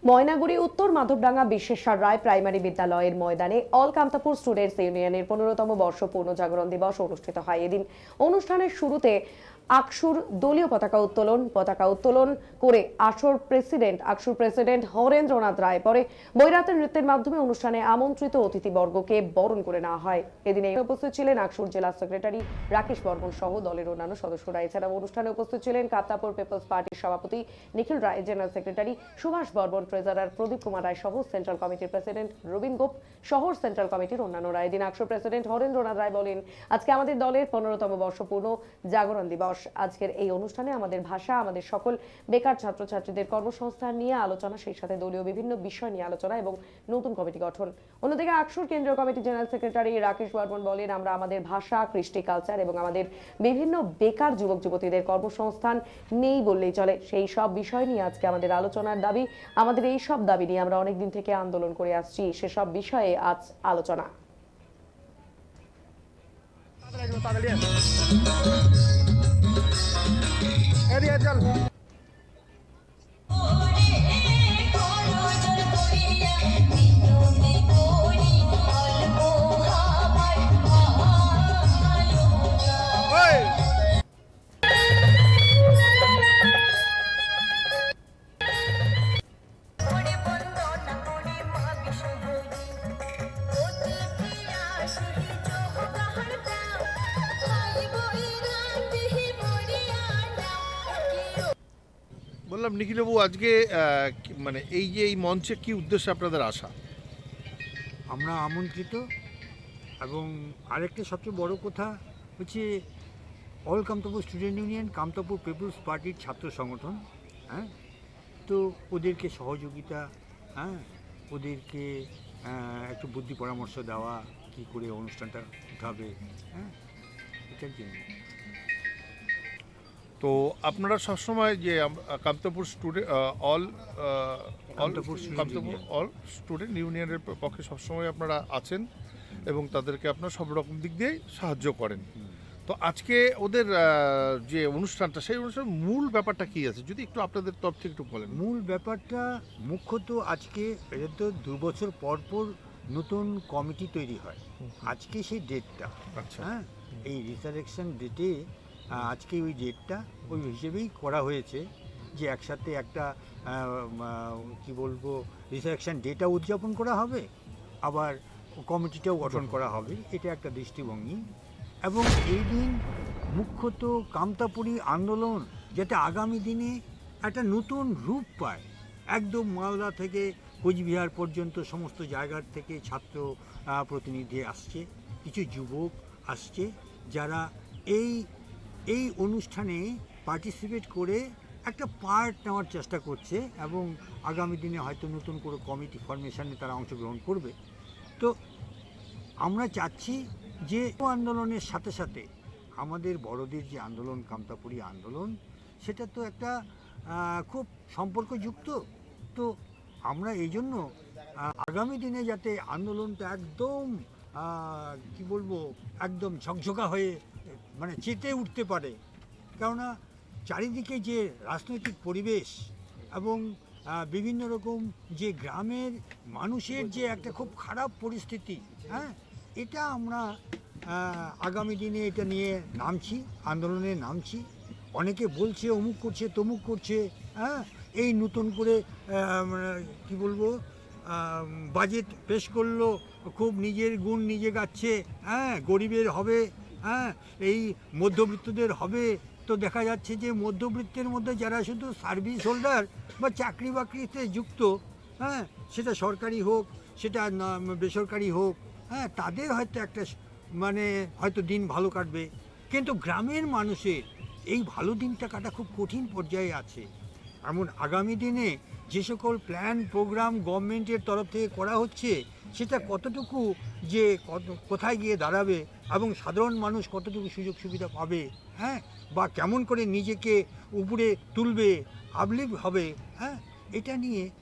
ময়নাগুড়ি উত্তর মাধবডাঙ্গা বিশ্বেশ্বর রায় প্রাইমারি বিদ্যালয়ের ময়দানে অল কামতাপুর স্টুডেন্টস ইউনিয়নের 15তম বর্ষ পূর্ণ জাগরণ দিবস অনুষ্ঠিত হয়। এদিন অনুষ্ঠানের শুরুতে আকসুর দলীয় পতাকা উত্তোলন করে আকসুর প্রেসিডেন্ট হরেন্দ্রনাথ রায় পরে বৈরাতের নৃত্যের মাধ্যমে অনুষ্ঠানে আমন্ত্রিত অতিথিবর্গকে বরণ করে নেওয়া হয়। এদিন উপস্থিত ছিলেন আকসুর জেলা সেক্রেটারি রাকেশ বর্মন সহ দলের অন্যান্য সদস্যরা। এছাড়াও অনুষ্ঠানে উপস্থিত ছিলেন কামতাপুর পিপলস পার্টির সভাপতি Nikhil Roy, general secretary Subhash Barman, treasurer Pradip Kumar Roy সহ সেন্ট্রাল কমিটির প্রেসিডেন্ট রবীন গোপ, শহর সেন্ট্রাল কমিটির অন্যান্যরা। এদিন আকসুর প্রেসিডেন্ট হরেন্দ্রনাথ রায় বলেন, আজকে আমাদের দলের 15তম বর্ষ পূর্ণ জাগরণ দিবস। আজকের এই অনুষ্ঠানে আমাদের ভাষা, আমাদের সকল বেকার ছাত্রছাত্রীদের কর্মসংস্থান নিয়ে আলোচনা, সেই সাথে দলীয় বিভিন্ন বিষয় নিয়ে আলোচনা এবং নতুন কমিটি গঠন। অন্যদিকে আকসুর কেন্দ্রীয় কমিটির জেনারেল সেক্রেটারি রাকেশ বর্মন বলেন, আমরা আমাদের ভাষা, কৃষ্টি, কালচার এবং আমাদের বিভিন্ন বেকার যুবক যুবতীদের কর্মসংস্থান নেই বললেই চলে। সেই সব বিষয় নিয়ে আজকে আমাদের আলোচনার দাবি। আমাদের এই সব দাবি নিয়ে আমরা অনেকদিন থেকে আন্দোলন করে আসছি, সেসব বিষয়ে আজ আলোচনা। বললাম নিখিলবাবু, আজকে মানে এই মঞ্চে কি উদ্দেশ্যে আপনাদের আসা? আমরা আমন্ত্রিত, এবং আরেকটা সবচেয়ে বড় কথা হচ্ছে all Kamtapur student union, Kamtapur people's পার্টির ছাত্র সংগঠন। হ্যাঁ, তো ওদেরকে সহযোগিতা, হ্যাঁ, ওদেরকে একটু বুদ্ধি পরামর্শ দেওয়া, কি করে অনুষ্ঠানটা উঠাবে, হ্যাঁ, এটার জন্য। তো আপনারা সবসময় যে কামতাপুর অল স্টুডেন্ট ইউনিয়নের পক্ষে সবসময় আপনারা আছেন এবং তাদেরকে আপনারা সব রকম দিক দিয়েই সাহায্য করেন। তো আজকে ওদের যে অনুষ্ঠানটা, সেই অনুষ্ঠানের মূল ব্যাপারটা কি আছে, যদি একটু আপনাদের তরফ থেকে একটু বলেন। মূল ব্যাপারটা মুখ্যত আজকে, এটা তো 2 বছর পর পর নতুন কমিটি তৈরি হয়। আজকে সেই ডেটটা, আচ্ছা, হ্যাঁ, এই রিসারেকশন ডেটে আজকে ওই ডেটটা ওই হিসেবেই করা হয়েছে যে একসাথে একটা কি বলবো, রিসারেকশন ডেটা উদযাপন করা হবে, আবার কমিটিটাও গঠন করা হবে। এটা একটা দৃষ্টিভঙ্গি। এবং এই দিন মুখ্যত কামতাপুরি আন্দোলন যাতে আগামী দিনে একটা নতুন রূপ পায়। একদম মালদা থেকে কোচবিহার পর্যন্ত সমস্ত জায়গার থেকে ছাত্র প্রতিনিধি আসছে, কিছু যুবক আসছে, যারা এই অনুষ্ঠানে পার্টিসিপেট করে একটা পার্ট নেওয়ার চেষ্টা করছে, এবং আগামী দিনে হয়তো নতুন করে কমিটি ফরমেশনে তারা অংশগ্রহণ করবে। তো আমরা চাচ্ছি যে আন্দোলনের সাথে সাথে আমাদের বড়দের যে আন্দোলন, কামতাপুরি আন্দোলন, সেটা তো একটা খুব সম্পর্কযুক্ত। তো আমরা এই জন্য আগামী দিনে যাতে আন্দোলনটা একদম কি বলবো, একদম ঝকঝকা হয়ে মানে চেতে উঠতে পারে। কেননা চারিদিকে যে রাজনৈতিক পরিবেশ এবং বিভিন্ন রকম যে গ্রামের মানুষের যে একটা খুব খারাপ পরিস্থিতি, হ্যাঁ, এটা আমরা আগামী দিনে এটা নিয়ে আন্দোলনে নামছি। অনেকে বলছে অমুক করছে, তমুক করছে, হ্যাঁ, এই নতুন করে কি বলবো, বাজেট পেশ করলো, খুব নিজের গুণ নিজে গাচ্ছে, হ্যাঁ, গরিবের হবে, হ্যাঁ, এই মধ্যবিত্তদের হবে। তো দেখা যাচ্ছে যে মধ্যবিত্তের মধ্যে যারা শুধু সার্ভিস হোল্ডার বা চাকরি বাকরিতে যুক্ত, হ্যাঁ, সেটা সরকারি হোক, সেটা বেসরকারি হোক, হ্যাঁ, তাদের হয়তো একটা মানে হয়তো দিন ভালো কাটবে, কিন্তু গ্রামের মানুষের এই ভালো দিনটা কাটা খুব কঠিন পর্যায়ে আছে। এমন আগামী দিনে যে সকল প্ল্যান প্রোগ্রাম গভর্নমেন্টের তরফ থেকে করা হচ্ছে, সেটা কতটুকু যে কোথায় গিয়ে দাঁড়াবে, এবং সাধারণ মানুষ কতটুকু সুযোগ সুবিধা পাবে, হ্যাঁ, বা কেমন করে নিজেকে উপরে তুলবে, আপলিফ্ট হবে, হ্যাঁ, এটা নিয়ে